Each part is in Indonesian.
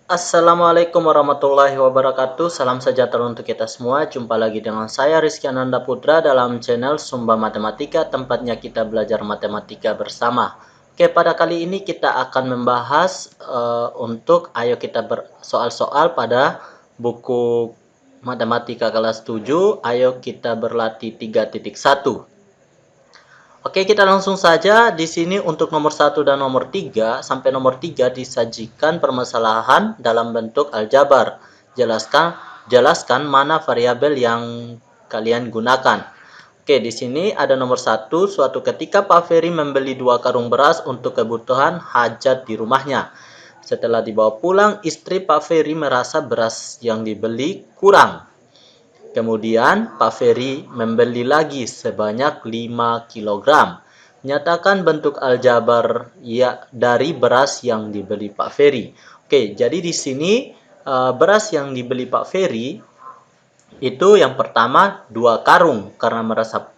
Assalamualaikum warahmatullahi wabarakatuh. Salam sejahtera untuk kita semua. Jumpa lagi dengan saya Rizky Ananda Putra dalam channel Sumba Matematika, tempatnya kita belajar matematika bersama. Oke, pada kali ini kita akan membahas untuk ayo kita soal-soal pada buku Matematika kelas 7. Ayo kita berlatih 3.1. Oke, kita langsung saja. Di sini untuk nomor 1 dan nomor 3 sampai nomor 3 disajikan permasalahan dalam bentuk aljabar. Jelaskan mana variabel yang kalian gunakan. Oke, di sini ada nomor 1. Suatu ketika Pak Ferry membeli 2 karung beras untuk kebutuhan hajat di rumahnya. Setelah dibawa pulang, istri Pak Ferry merasa beras yang dibeli kurang. Kemudian Pak Ferry membeli lagi sebanyak 5 kg. Nyatakan bentuk aljabar ya dari beras yang dibeli Pak Ferry. Oke, jadi di sini beras yang dibeli Pak Ferry itu yang pertama 2 karung karena merasa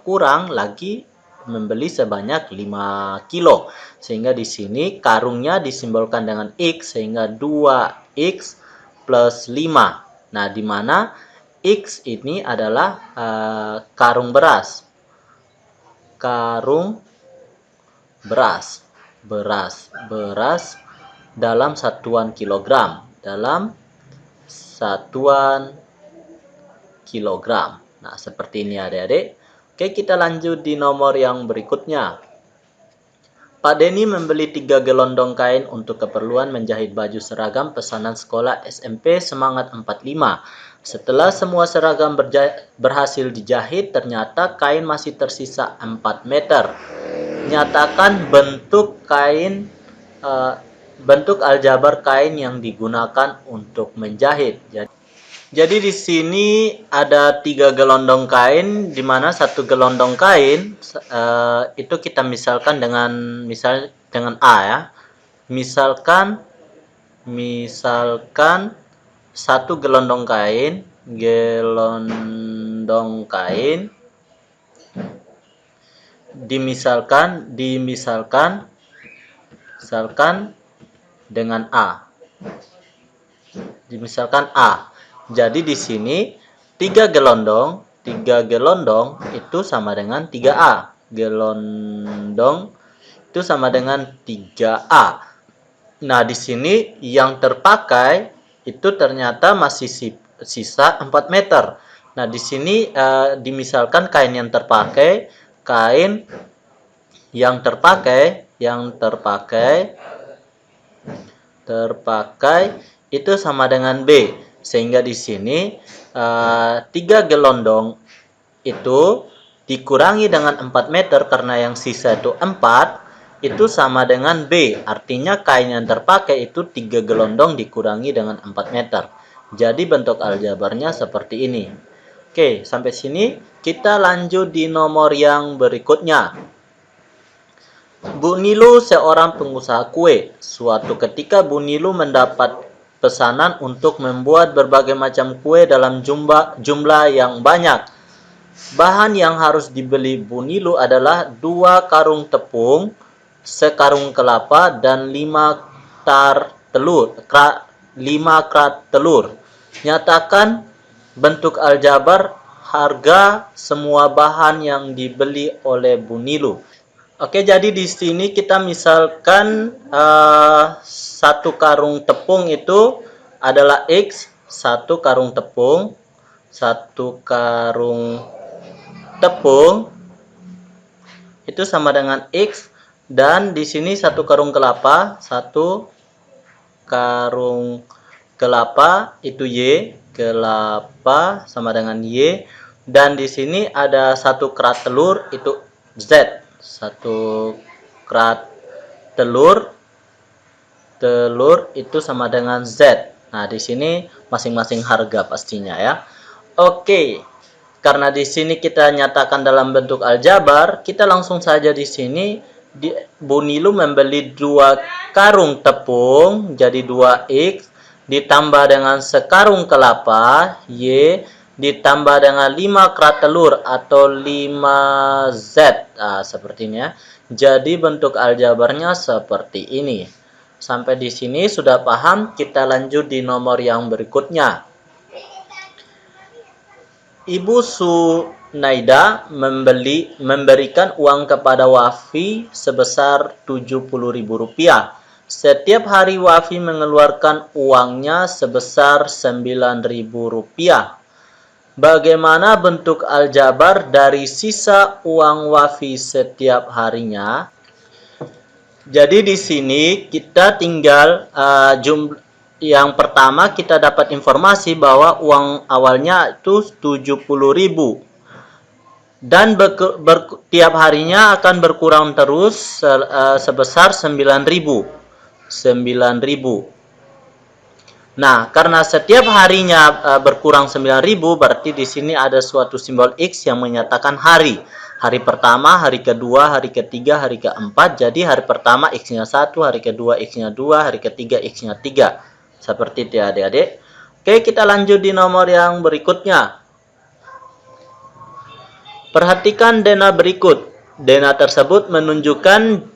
kurang lagi membeli sebanyak 5 kilo. Sehingga di sini karungnya disimbolkan dengan X sehingga 2X plus 5. Nah, di mana X ini adalah karung beras. Karung beras. Beras dalam satuan kilogram. Dalam satuan kilogram. Nah, seperti ini adik-adik. Oke, kita lanjut di nomor yang berikutnya. Pak Denny membeli 3 gelondong kain untuk keperluan menjahit baju seragam pesanan sekolah SMP Semangat 45. Setelah semua seragam berhasil dijahit, ternyata kain masih tersisa 4 meter. Nyatakan bentuk aljabar kain yang digunakan untuk menjahit. Jadi di sini ada 3 gelondong kain, di mana satu gelondong kain itu kita misalkan dengan A ya. Misalkan satu gelondong kain dimisalkan dengan A. Dimisalkan A. Jadi di sini 3 gelondong itu sama dengan 3A. Gelondong itu sama dengan 3A. Nah, di sini yang terpakai itu ternyata masih sisa 4 meter. Nah, di sini dimisalkan kain yang terpakai itu sama dengan B. Sehingga di sini 3 gelondong itu dikurangi dengan 4 meter karena yang sisa itu 4 itu sama dengan B. Artinya kain yang terpakai itu 3 gelondong dikurangi dengan 4 meter. Jadi bentuk aljabarnya seperti ini. Oke, sampai sini kita lanjut di nomor yang berikutnya. Bu Nilu seorang pengusaha kue. Suatu ketika Bu Nilu mendapat pesanan untuk membuat berbagai macam kue dalam jumlah yang banyak. Bahan yang harus dibeli Bu Nilu adalah 2 karung tepung, sekarung kelapa, dan 5 krat telur. Nyatakan bentuk aljabar harga semua bahan yang dibeli oleh Bu Nilu. Oke, jadi di sini kita misalkan satu karung tepung itu adalah X, satu karung tepung itu sama dengan X, dan di sini satu karung kelapa itu Y, kelapa sama dengan Y, dan di sini ada satu kerat telur itu Z. Satu kerat telur itu sama dengan Z. Nah, di sini masing-masing harga pastinya ya. Oke. Karena di sini kita nyatakan dalam bentuk aljabar, kita langsung saja di sini Bu Nilu membeli 2 karung tepung jadi 2X ditambah dengan sekarung kelapa Y ditambah dengan 5 kerat telur atau 5Z. Nah, seperti ini ya. Jadi bentuk aljabarnya seperti ini. Sampai di sini sudah paham, kita lanjut di nomor yang berikutnya. Ibu Sunaida memberikan uang kepada Wafi sebesar Rp70.000. Setiap hari Wafi mengeluarkan uangnya sebesar Rp9.000. Bagaimana bentuk aljabar dari sisa uang Wafi setiap harinya? Jadi di sini kita tinggal yang pertama kita dapat informasi bahwa uang awalnya itu 70.000 dan tiap harinya akan berkurang terus sebesar 9.000. Nah, karena setiap harinya berkurang 9.000, berarti di sini ada suatu simbol X yang menyatakan hari. Hari pertama, hari kedua, hari ketiga, hari keempat. Jadi hari pertama X-nya 1, hari kedua X-nya 2, hari ketiga X-nya 3. Seperti itu ya adik-adik. Oke, kita lanjut di nomor yang berikutnya. Perhatikan dena berikut. Dena tersebut menunjukkan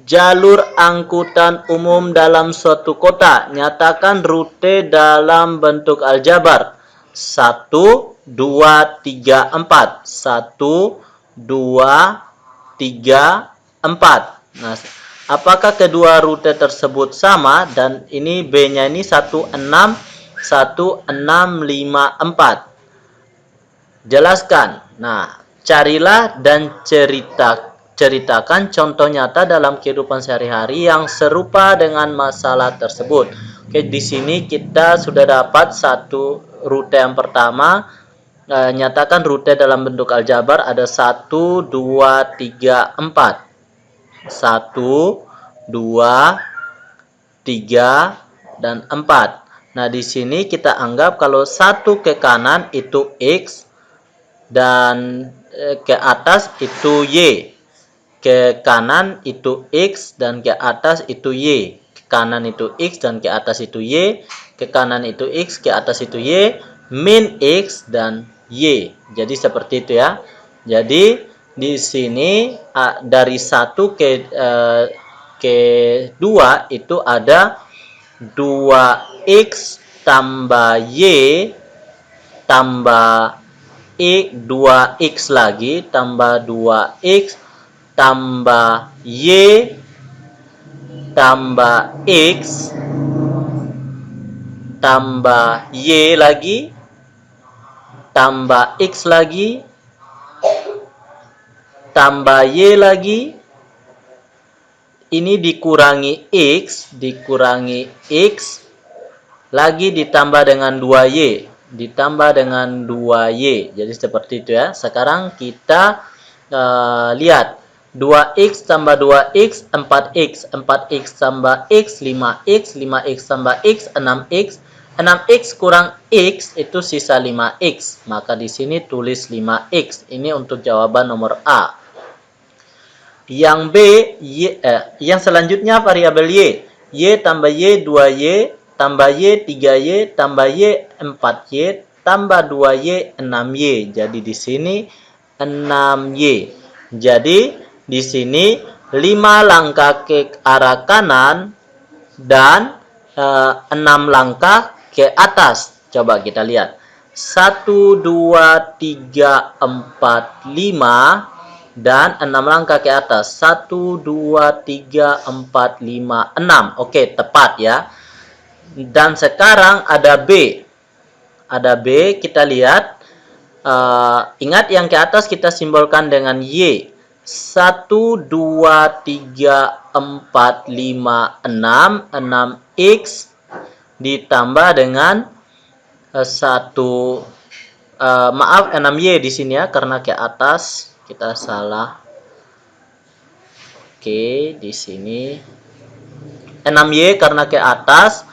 jalur angkutan umum dalam suatu kota. Nyatakan rute dalam bentuk aljabar. 1, 2, 3, 4. 1, 2, 3, 4. Nah, apakah kedua rute tersebut sama? Dan ini B-nya ini 16, 1654. Jelaskan. Nah, carilah dan ceritakan contoh nyata dalam kehidupan sehari-hari yang serupa dengan masalah tersebut. Oke, di sini kita sudah dapat satu rute yang pertama. Nyatakan rute dalam bentuk aljabar ada 1, 2, 3, 4. 1, 2, 3, dan 4. Nah, di sini kita anggap kalau 1 ke kanan itu X dan ke atas itu Y. Ke kanan itu X dan ke atas itu Y. Ke kanan itu X dan ke atas itu Y. Ke kanan itu X, ke atas itu Y. Min X dan Y. Jadi seperti itu ya. Jadi di sini dari 1 ke 2 itu ada 2X tambah Y tambah 2X lagi tambah 2X tambah Y tambah X tambah Y lagi tambah X lagi tambah Y lagi. Ini dikurangi X lagi ditambah dengan 2Y ditambah dengan 2Y. Jadi seperti itu ya. Sekarang kita lihat 2X tambah 2X 4X 4X tambah X 5X 5X tambah X 6X 6X kurang X itu sisa 5X. Maka di sini tulis 5X. Ini untuk jawaban nomor A. Yang B, yang selanjutnya variabel Y. Y tambah Y 2Y tambah Y 3Y tambah Y 4Y tambah 2Y 6Y. Jadi di sini 6Y. Jadi di sini 5 langkah ke arah kanan dan 6 langkah ke atas. Coba kita lihat. 1, 2, 3, 4, 5 dan 6 langkah ke atas. 1, 2, 3, 4, 5, 6. Oke, tepat ya. Dan sekarang ada B. Ada B, kita lihat. Ingat yang ke atas kita simbolkan dengan Y. 1, 2, 3, 4, 5, 6. 6X ditambah dengan 1. Maaf, 6Y di sini ya, karena ke atas kita salah. Oke, di sini 6Y karena ke atas,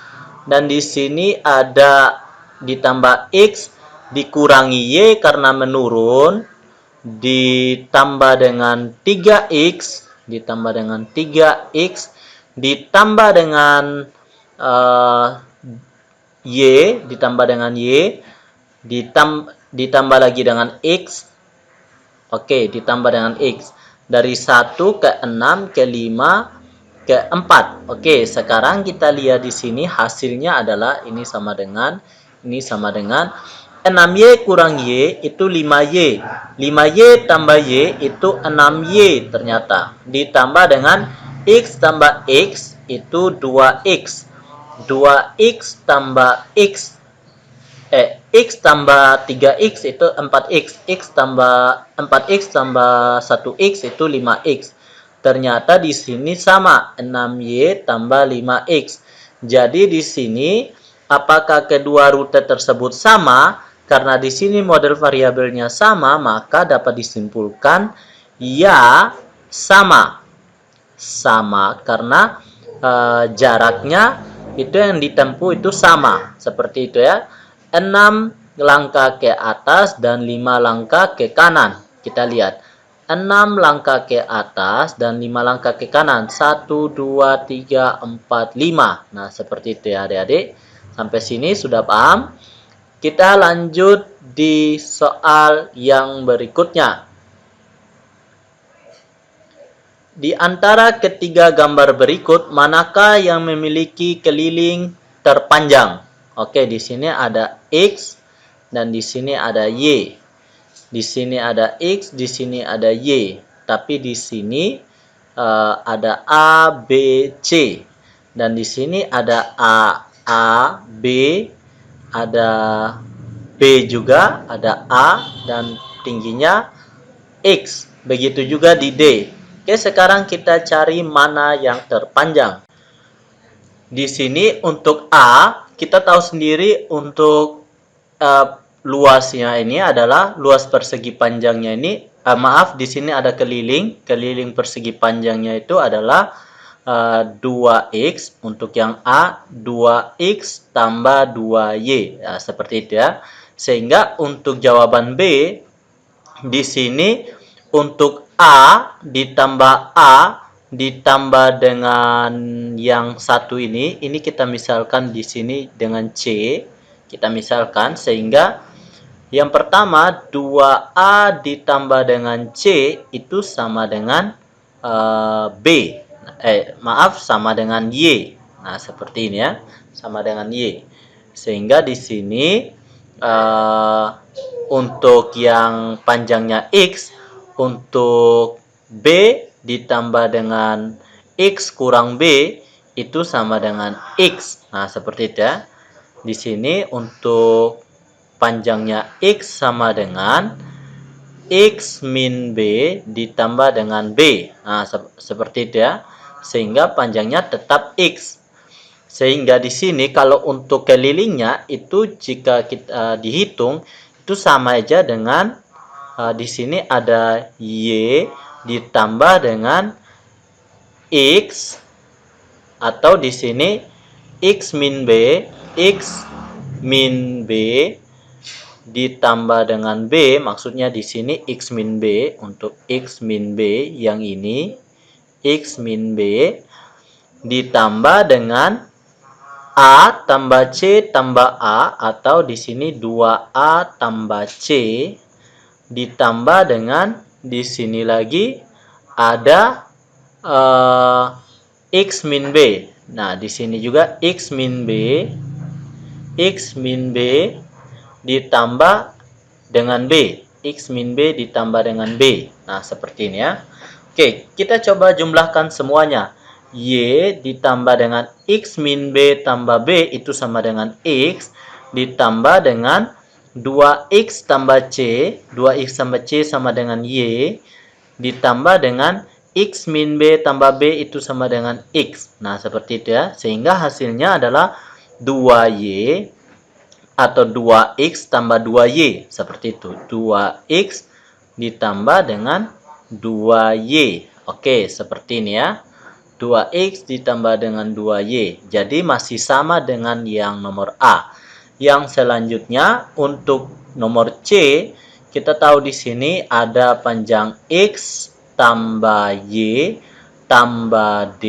dan di sini ada ditambah X dikurangi Y karena menurun, ditambah dengan 3X ditambah dengan 3X ditambah dengan Y ditambah dengan Y ditambah lagi dengan X. Oke, ditambah dengan X. Dari 1 ke 6 ke 5 keempat. Oke, sekarang kita lihat di sini hasilnya adalah ini sama dengan 6Y kurang Y itu 5Y. 5Y tambah Y itu 6Y ternyata. Ditambah dengan X tambah X itu 2X. 2X tambah X. X tambah 3X itu 4X. X tambah 4X tambah 1X itu 5X. Ternyata di sini sama, 6Y tambah 5X. Jadi di sini apakah kedua rute tersebut sama? Karena di sini model variabelnya sama, maka dapat disimpulkan ya sama. Sama karena jaraknya itu yang ditempuh itu sama. Seperti itu ya. 6 langkah ke atas dan 5 langkah ke kanan. Kita lihat. 6 langkah ke atas dan 5 langkah ke kanan. 1, 2, 3, 4, 5. Nah, seperti itu ya adik-adik. Sampai sini sudah paham? Kita lanjut di soal yang berikutnya. Di antara ketiga gambar berikut, manakah yang memiliki keliling terpanjang? Oke, di sini ada X dan di sini ada Y. Di sini ada X, di sini ada Y. Tapi di sini ada A, B, C. Dan di sini ada A, B, ada B juga, ada A, dan tingginya X. Begitu juga di D. Oke, sekarang kita cari mana yang terpanjang. Di sini untuk A, kita tahu sendiri untuk luasnya ini adalah luas persegi panjangnya ini. Maaf, di sini ada keliling. Keliling persegi panjangnya itu adalah 2X. Untuk yang A, 2X tambah 2Y. Nah, seperti itu ya. Sehingga untuk jawaban B, di sini untuk A ditambah dengan yang satu ini kita misalkan di sini dengan C, kita misalkan sehingga yang pertama 2A ditambah dengan C itu sama dengan sama dengan Y. Nah, seperti ini ya, sama dengan Y. Sehingga di sini untuk yang panjangnya X, untuk B ditambah dengan X kurang B itu sama dengan X. Nah, seperti itu ya. Di sini untuk panjangnya X sama dengan X min B ditambah dengan B. Nah, seperti itu ya. Sehingga panjangnya tetap X. Sehingga di sini kalau untuk kelilingnya itu jika kita dihitung itu sama aja dengan di sini ada Y ditambah dengan X, atau di sini X min B ditambah dengan B, maksudnya di sini X min B. Untuk X min B yang ini X min B ditambah dengan A tambah C tambah A, atau di sini 2A tambah C ditambah dengan di sini lagi ada X min B. Nah, di sini juga X min B ditambah dengan B. X min B ditambah dengan B. Nah, seperti ini ya. Oke, kita coba jumlahkan semuanya. Y ditambah dengan X min B tambah B itu sama dengan X, ditambah dengan 2X tambah C, 2X tambah C sama dengan Y, ditambah dengan X min B tambah B itu sama dengan X. Nah, seperti itu ya. Sehingga hasilnya adalah 2Y atau 2X tambah 2Y. Seperti itu. 2X ditambah dengan 2Y. Oke, seperti ini ya. 2X ditambah dengan 2Y. Jadi masih sama dengan yang nomor A. Yang selanjutnya untuk nomor C, kita tahu di sini ada panjang X tambah Y tambah D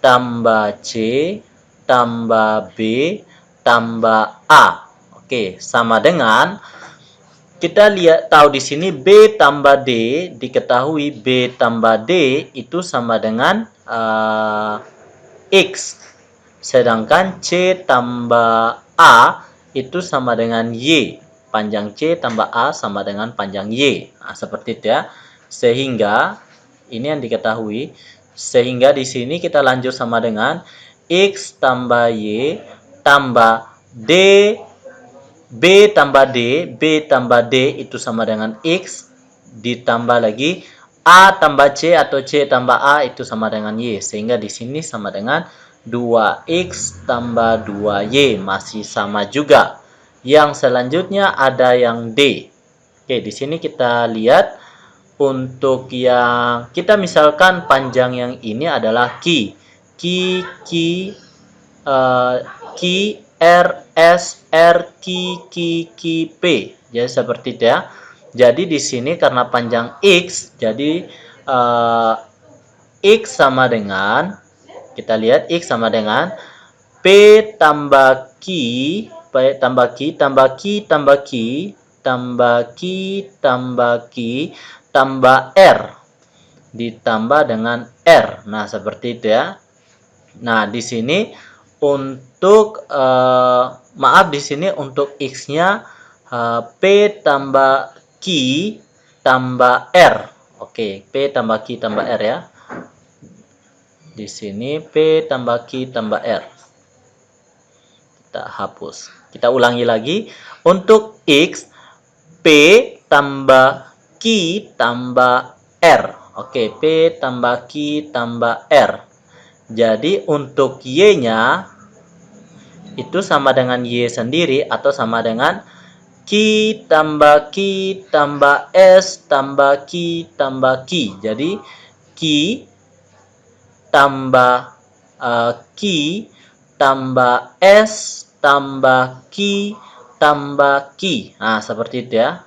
tambah C tambah B tambah A. Oke, sama dengan kita lihat tahu di sini B tambah D, diketahui B tambah D itu sama dengan X. Sedangkan C tambah A itu sama dengan Y. Panjang C tambah A sama dengan panjang Y. Nah, seperti itu ya. Sehingga, ini yang diketahui. Sehingga di sini kita lanjut sama dengan X tambah Y tambah D. B tambah D itu sama dengan X. Ditambah lagi A tambah C atau C tambah A itu sama dengan Y. Sehingga di sini sama dengan 2X tambah 2Y. Masih sama juga. Yang selanjutnya ada yang D. Oke, di sini kita lihat untuk yang kita misalkan panjang yang ini adalah Ki. Ki R S R K P. Jadi seperti itu ya. Jadi di sini karena panjang X, jadi X sama dengan, kita lihat X sama dengan P tambah Ki, P tambah Ki, tambah Ki, tambah Ki, tambah Ki, tambah Ki, tambah R. Ditambah dengan R. Nah, seperti itu ya. Nah, di sini untuk, maaf di sini untuk X-nya P tambah Ki tambah R. Oke, P tambah Ki tambah R ya. Di sini P tambah Ki tambah R. Kita hapus. Kita ulangi lagi. Untuk X, P tambah Ki tambah R. Oke, P tambah Ki tambah R. Jadi untuk Y-nya itu sama dengan Y sendiri atau sama dengan Ki tambah S tambah Ki tambah Ki. Jadi Ki tambah Ki tambah S tambah Ki tambah Ki. Nah, seperti itu ya.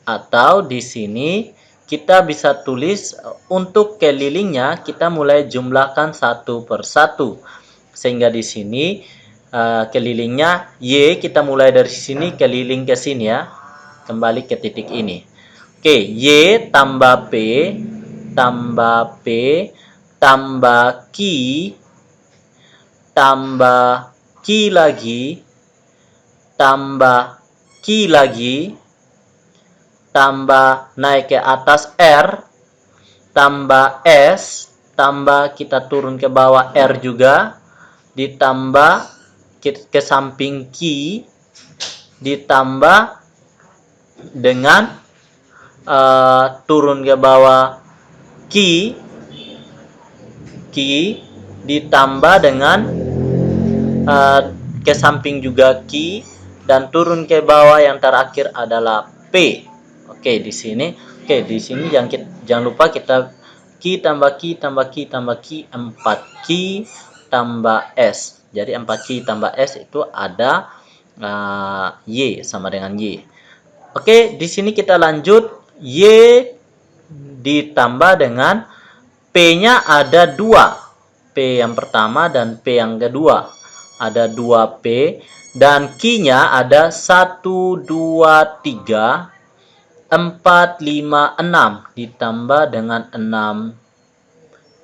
Atau di sini kita bisa tulis untuk kelilingnya kita mulai jumlahkan satu per satu. Sehingga di sini kelilingnya Y, kita mulai dari sini keliling ke sini ya. Kembali ke titik ini. Oke, Y tambah P tambah P tambah Ki tambah Ki lagi tambah Ki lagi tambah naik ke atas R tambah S tambah kita turun ke bawah R juga ditambah ke samping Ki ditambah dengan turun ke bawah Ki ditambah dengan ke samping juga Ki dan turun ke bawah yang terakhir adalah P. Oke, di sini jangan lupa kita Ki tambah Ki tambah Ki tambah Ki 4 Ki tambah S. Jadi 4 Ki tambah S itu ada Y sama dengan Y. Oke, di sini kita lanjut. Y ditambah dengan P-nya ada 2. P yang pertama dan P yang kedua. Ada 2P. Dan Ki-nya ada 1, 2, 3, 4, 5, 6. Ditambah dengan 6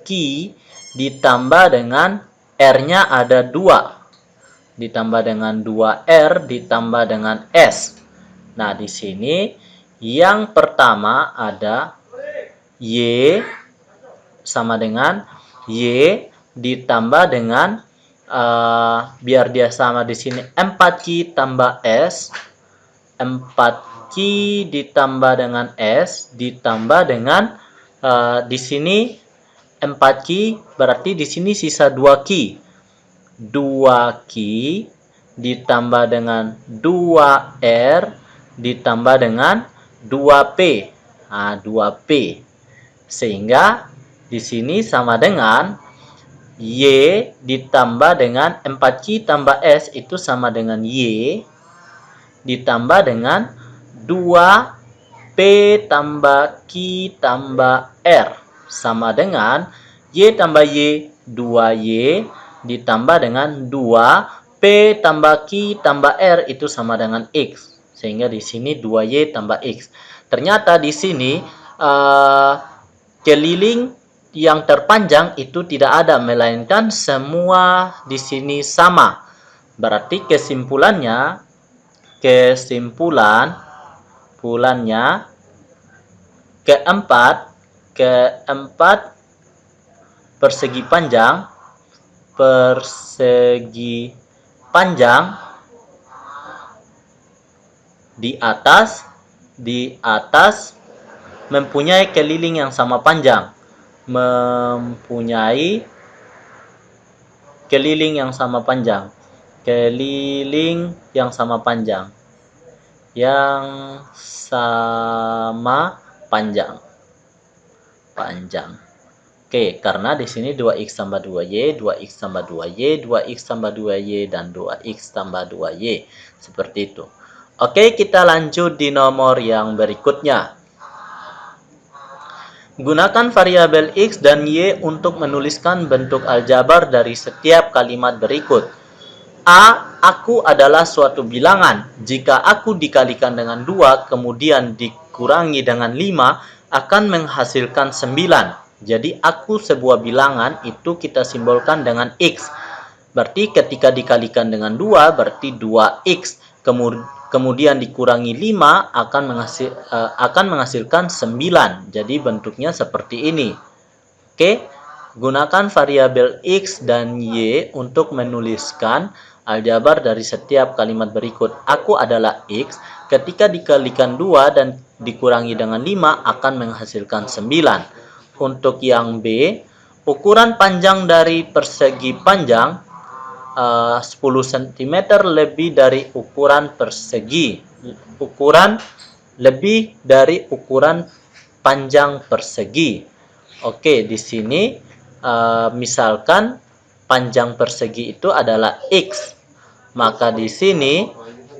Ki. Ditambah dengan R-nya ada 2. Ditambah dengan 2R. Ditambah dengan S. Nah, di sini yang pertama ada Y sama dengan Y ditambah dengan biar dia sama di sini 4Ki tambah S. 4Ki ditambah dengan S ditambah dengan di sini 4Ki berarti di sini sisa 2Ki. 2Ki ditambah dengan 2R ditambah dengan 2P. Nah, 2P. Sehingga di sini sama dengan Y ditambah dengan 4Ki tambah S itu sama dengan Y ditambah dengan 2P tambah Ki tambah R sama dengan Y tambah Y 2Y ditambah dengan 2P tambah Ki tambah R itu sama dengan X. Sehingga di sini 2Y tambah X. Ternyata di sini keliling yang terpanjang itu tidak ada, melainkan semua di sini sama. Berarti kesimpulannya keempat persegi panjang di atas mempunyai keliling yang sama panjang. Mempunyai keliling yang sama panjang. Keliling yang sama panjang. Yang sama panjang. Oke, karena di sini 2x tambah 2y, 2x tambah 2y, 2x tambah 2y, dan 2x tambah 2y. Seperti itu. Oke, kita lanjut di nomor yang berikutnya. Gunakan variabel x dan y untuk menuliskan bentuk aljabar dari setiap kalimat berikut. A. Aku adalah suatu bilangan. Jika aku dikalikan dengan 2, kemudian dikurangi dengan 5, akan menghasilkan 9. Jadi, aku sebuah bilangan itu kita simbolkan dengan x. Berarti ketika dikalikan dengan 2, berarti 2x. Kemudian dikurangi 5 akan menghasilkan 9. Jadi bentuknya seperti ini. Oke, gunakan variabel x dan y untuk menuliskan aljabar dari setiap kalimat berikut. Aku adalah x, ketika dikalikan 2 dan dikurangi dengan 5 akan menghasilkan 9. Untuk yang B, ukuran panjang dari persegi panjang 10 cm lebih dari ukuran persegi. Lebih dari ukuran panjang persegi. Oke, di sini misalkan panjang persegi itu adalah x. Maka di sini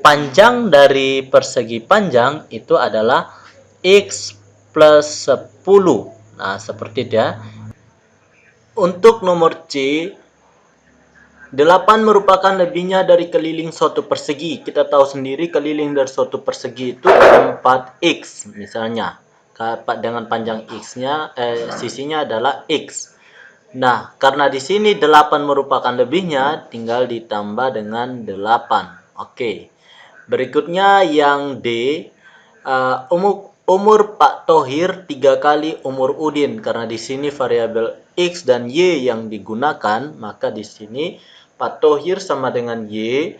panjang dari persegi panjang itu adalah x plus 10. Nah, seperti itu ya. Untuk nomor C, 8 merupakan lebihnya dari keliling suatu persegi. Kita tahu sendiri keliling dari suatu persegi itu 4x misalnya. Dengan panjang x-nya, sisinya adalah x. Nah, karena di sini 8 merupakan lebihnya, tinggal ditambah dengan 8. Oke. Berikutnya yang D, umur Pak Thohir 3 kali umur Udin. Karena di sini variabel x dan y yang digunakan, maka di sini Pak Thohir sama dengan y.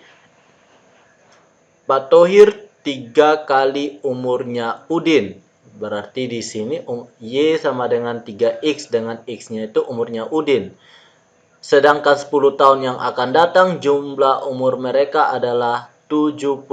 Pak Thohir 3 kali umurnya Udin. Berarti di sini y sama dengan 3x dengan x-nya itu umurnya Udin. Sedangkan 10 tahun yang akan datang jumlah umur mereka adalah 72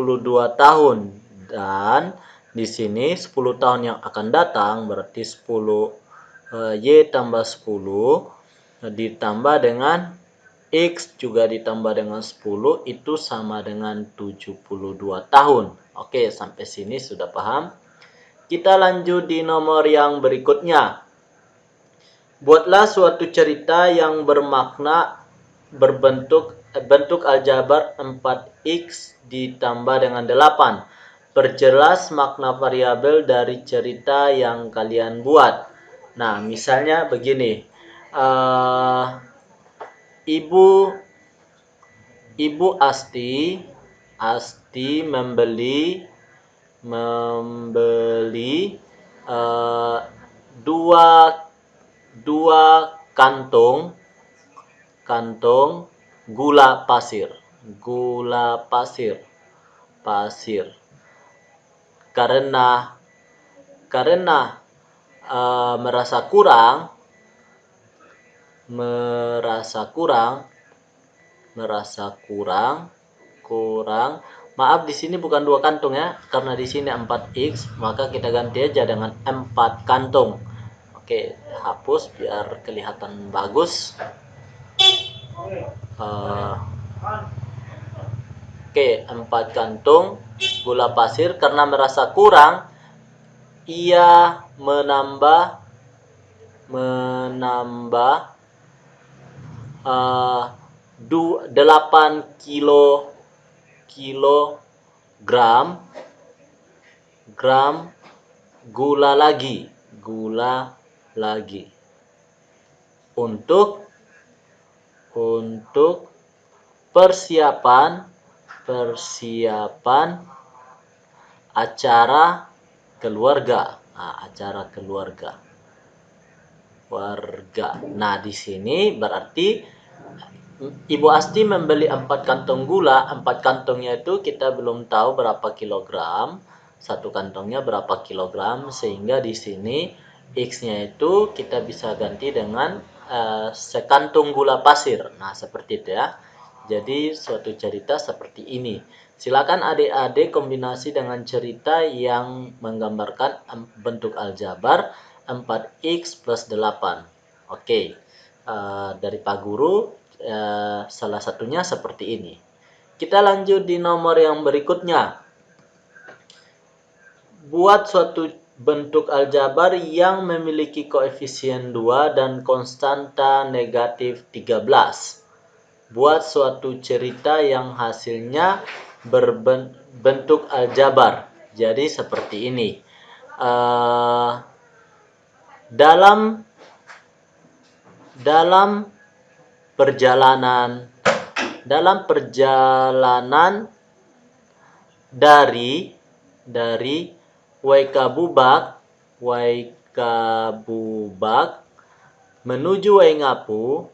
tahun. Dan di sini 10 tahun yang akan datang berarti 10 y tambah 10 ditambah dengan x juga ditambah dengan 10 itu sama dengan 72 tahun. Oke, sampai sini sudah paham? Kita lanjut di nomor yang berikutnya. Buatlah suatu cerita yang bermakna bentuk aljabar 4x ditambah dengan 8. Perjelas makna variabel dari cerita yang kalian buat. Nah, misalnya begini. Ibu Asti membeli dua kantong gula pasir karena merasa kurang. Maaf, di sini bukan 2 kantong ya, karena di sini 4x, maka kita ganti aja dengan 4 kantong. Oke, hapus biar kelihatan bagus. Oke, 4 kantong gula pasir. Karena merasa kurang, ia menambah 8 kilogram gula lagi. untuk persiapan acara keluarga. Nah, acara keluarga. Nah, di sini berarti Ibu Asti membeli 4 kantong gula. 4 kantongnya itu kita belum tahu berapa kilogram. Satu kantongnya berapa kilogram, sehingga di sini X-nya itu kita bisa ganti dengan sekantung gula pasir. Nah, seperti itu ya. Jadi suatu cerita seperti ini. Silakan adik-adik kombinasi dengan cerita yang menggambarkan bentuk aljabar 4x plus 8. Oke. Dari Pak Guru, salah satunya seperti ini. Kita lanjut di nomor yang berikutnya. Buat suatu bentuk aljabar yang memiliki koefisien 2 dan konstanta negatif 13. Buat suatu cerita yang hasilnya berbentuk aljabar. Jadi seperti ini. Dalam perjalanan dari Waikabubak menuju Waingapu,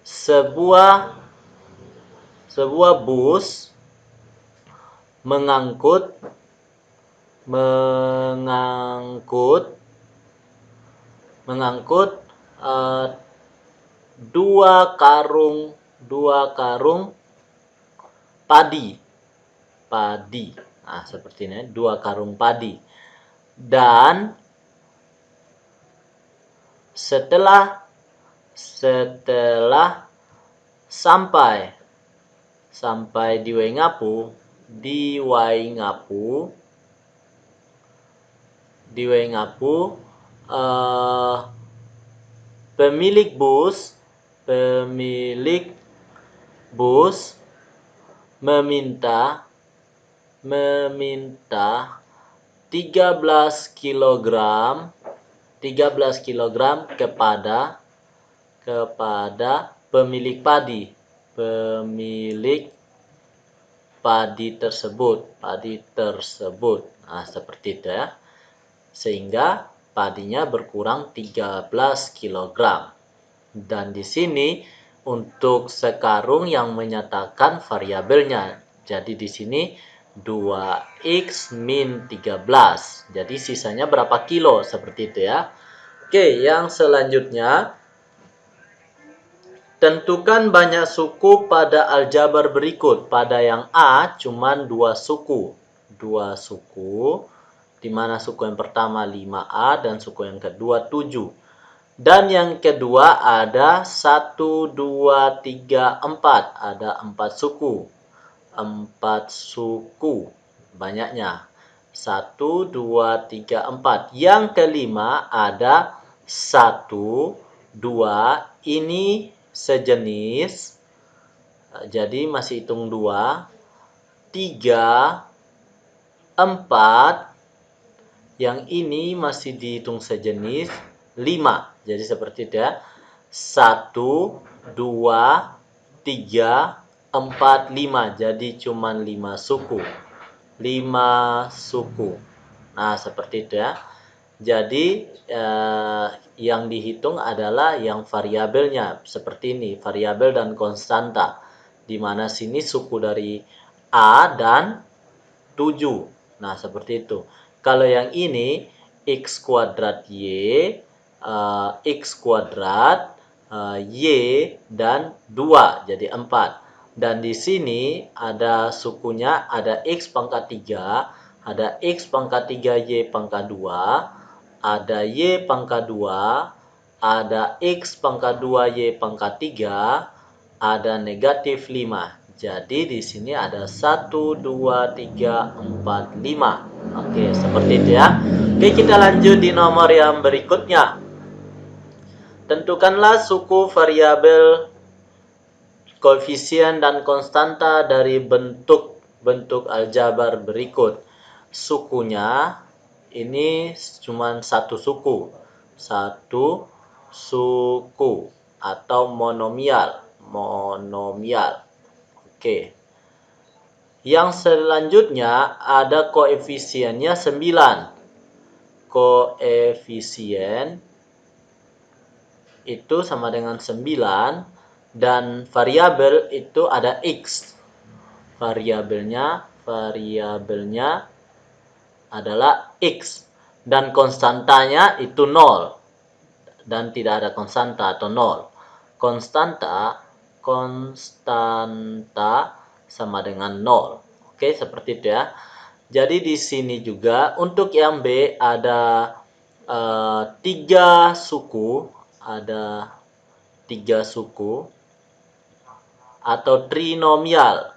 sebuah bus mengangkut 2 karung padi. Nah, seperti ini, 2 karung padi. Dan setelah sampai di Waingapu, pemilik bus meminta 13 kg kepada pemilik padi tersebut. Nah, seperti itu ya. Sehingga padinya berkurang 13 kg. Dan di sini untuk sekarung yang menyatakan variabelnya. Jadi di sini 2x min 13. Jadi sisanya berapa kilo, seperti itu ya. Oke, yang selanjutnya, tentukan banyak suku pada aljabar berikut. Pada yang A cuman 2 suku. Di mana suku yang pertama 5A dan suku yang kedua 7. Dan yang kedua ada 1, 2, 3, 4. Ada 4 suku. 4 suku banyaknya. 1, 2, 3, 4. Yang kelima ada 1, 2. Ini sejenis. Jadi masih hitung 2. 3, 4. Yang ini masih dihitung sejenis. 5. Jadi seperti itu ya. 1, 2, 3, 4, 5. Jadi cuma 5 suku. 5 suku. Nah, seperti itu ya. Jadi yang dihitung adalah yang variabelnya. Seperti ini, variabel dan konstanta. Di mana sini suku dari A dan 7. Nah, seperti itu. Kalau yang ini X kuadrat Y, X kuadrat Y dan 2, jadi 4. Dan di sini ada sukunya, ada X pangkat 3, ada X pangkat 3 Y pangkat 2, ada Y pangkat 2, ada X pangkat 2 Y pangkat 3, ada negatif 5. Jadi di sini ada 1, 2, 3, 4, 5. Oke, seperti itu ya. Oke, kita lanjut di nomor yang berikutnya. Tentukanlah suku variabel koefisien dan konstanta dari bentuk bentuk aljabar berikut. Sukunya ini cuma satu suku. Satu suku atau monomial. Oke. Yang selanjutnya ada koefisiennya 9. Koefisien itu sama dengan 9 dan variabel itu ada X. Variabelnya adalah X dan konstantanya itu 0 dan tidak ada konstanta atau 0. Konstanta sama dengan 0. Oke, seperti itu ya. Jadi di sini juga untuk yang B ada 3 suku, atau trinomial.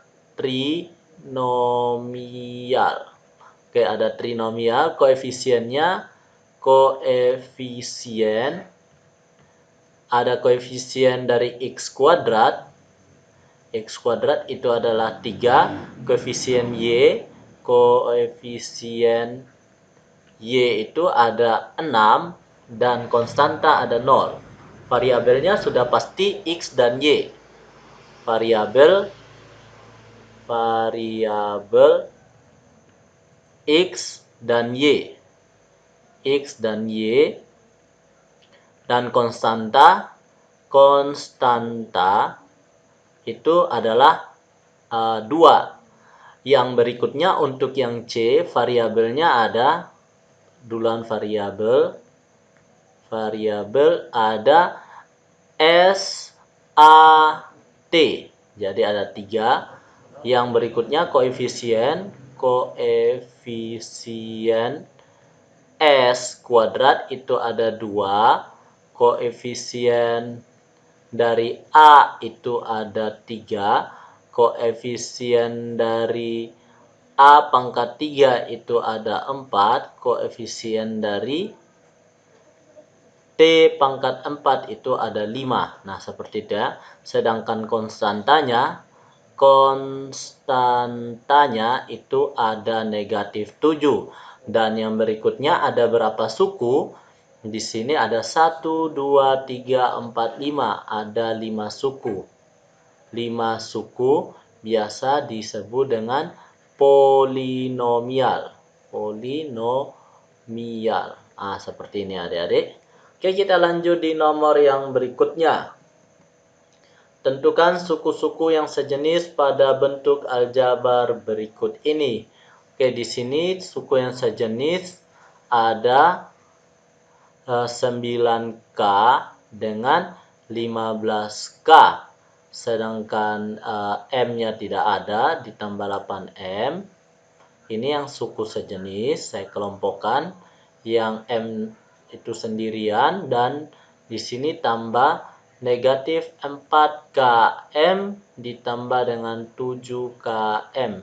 Oke, ada trinomial, ada koefisien dari X kuadrat. X kuadrat itu adalah 3, koefisien Y itu ada 6 dan konstanta ada 0. Variabelnya sudah pasti X dan Y. Variabel X dan Y. Dan konstanta itu adalah 2. Yang berikutnya untuk yang C, variabelnya ada variabel ada SAT. Jadi ada 3. Yang berikutnya koefisien S kuadrat itu ada 2. Koefisien dari A itu ada 3. Koefisien dari A pangkat 3 itu ada 4. Koefisien dari T pangkat 4 itu ada 5. Nah, seperti itu ya. Sedangkan konstantanya itu ada -7. Dan yang berikutnya ada berapa suku? Di sini ada 1, 2, 3, 4, 5. Ada 5 suku. 5 suku biasa disebut dengan polinomial. Seperti ini adik-adik. Oke, kita lanjut di nomor yang berikutnya. Tentukan suku-suku yang sejenis pada bentuk aljabar berikut ini. Oke, di sini suku yang sejenis ada 9K dengan 15K. Sedangkan M-nya tidak ada, ditambah 8M. Ini yang suku sejenis, saya kelompokkan. Yang M itu sendirian dan di sini tambah -4KM ditambah dengan 7KM.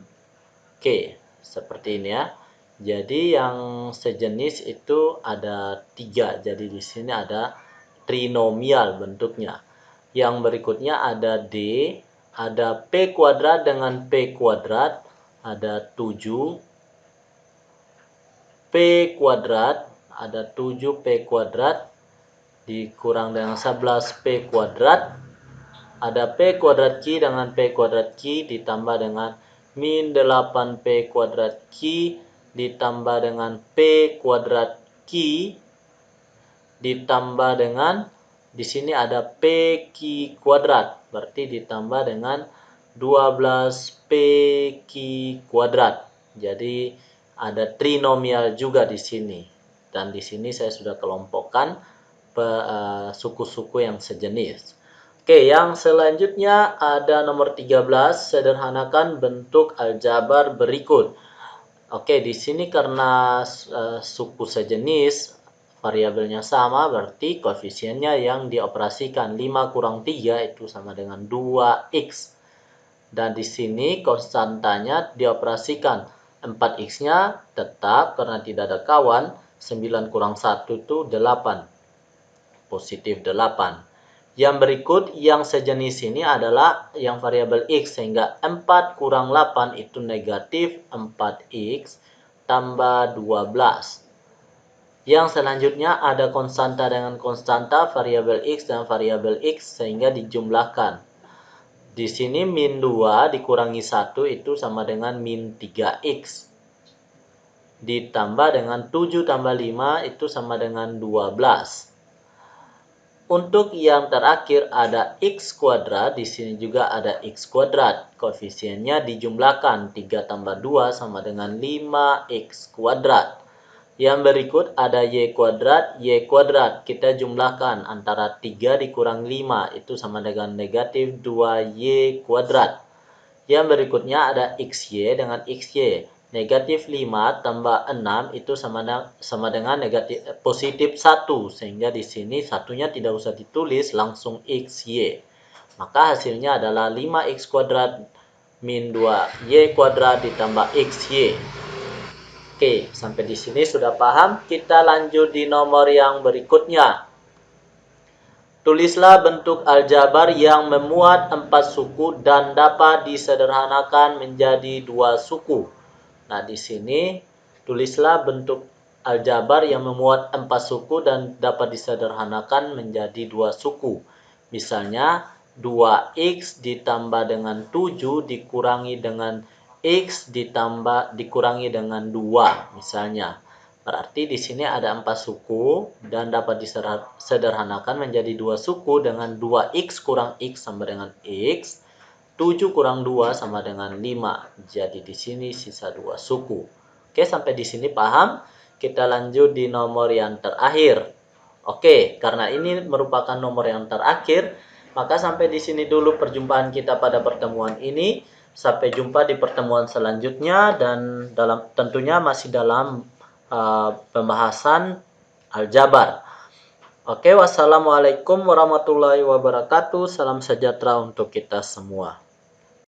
Oke, seperti ini ya. Jadi yang sejenis itu ada 3. Jadi di sini ada trinomial bentuknya. Yang berikutnya ada D, ada P kuadrat dengan P kuadrat, ada 7. P kuadrat, ada 7P kuadrat dikurang dengan 11P kuadrat. Ada P kuadrat Q dengan P kuadrat Q ditambah dengan min 8P kuadrat Q ditambah dengan P kuadrat Q ditambah dengan di sini ada PQ kuadrat, berarti ditambah dengan 12PQ kuadrat. Jadi ada trinomial juga di sini. Dan di sini saya sudah kelompokkan suku-suku yang sejenis. Oke, yang selanjutnya ada nomor 13, sederhanakan bentuk aljabar berikut. Oke, di sini karena suku sejenis, variabelnya sama, berarti koefisiennya yang dioperasikan 5 kurang 3 itu sama dengan 2x. Dan di sini konstantanya dioperasikan. 4x-nya tetap karena tidak ada kawan, 9 kurang 1 itu 8. Positif 8. Yang berikut yang sejenis ini adalah yang variabel X, sehingga 4 kurang 8 itu negatif 4X tambah 12. Yang selanjutnya ada konstanta dengan konstanta, variabel X dan variabel X, sehingga dijumlahkan. Di sini min 2 dikurangi 1 itu sama dengan min 3X. Ditambah dengan 7 tambah 5 itu sama dengan 12. Untuk yang terakhir ada X kuadrat, di sini juga ada X kuadrat. Koefisiennya dijumlahkan, 3 tambah 2 sama dengan 5X kuadrat. Yang berikut ada Y kuadrat, Y kuadrat. Kita jumlahkan antara 3 dikurang 5 itu sama dengan negatif 2Y kuadrat. Yang berikutnya ada XY dengan XY. Negatif 5 tambah 6 itu sama dengan positif 1. Sehingga di sini satunya tidak usah ditulis, langsung XY. Maka hasilnya adalah 5X kuadrat min 2Y kuadrat ditambah XY. Oke, sampai di sini sudah paham. Kita lanjut di nomor yang berikutnya. Tulislah bentuk aljabar yang memuat 4 suku dan dapat disederhanakan menjadi 2 suku. Nah, di sini tulislah bentuk aljabar yang memuat 4 suku dan dapat disederhanakan menjadi 2 suku. Misalnya 2x ditambah dengan 7 dikurangi dengan x dikurangi dengan 2 misalnya. Berarti di sini ada 4 suku dan dapat disederhanakan menjadi 2 suku dengan 2x kurang x sama dengan x. 7 kurang 2 sama dengan 5. Jadi di sini sisa 2 suku. Oke, sampai di sini paham? Kita lanjut di nomor yang terakhir. Oke, karena ini merupakan nomor yang terakhir, maka sampai di sini dulu perjumpaan kita pada pertemuan ini. Sampai jumpa di pertemuan selanjutnya dan tentunya masih dalam pembahasan aljabar. Oke, wassalamualaikum warahmatullahi wabarakatuh. Salam sejahtera untuk kita semua.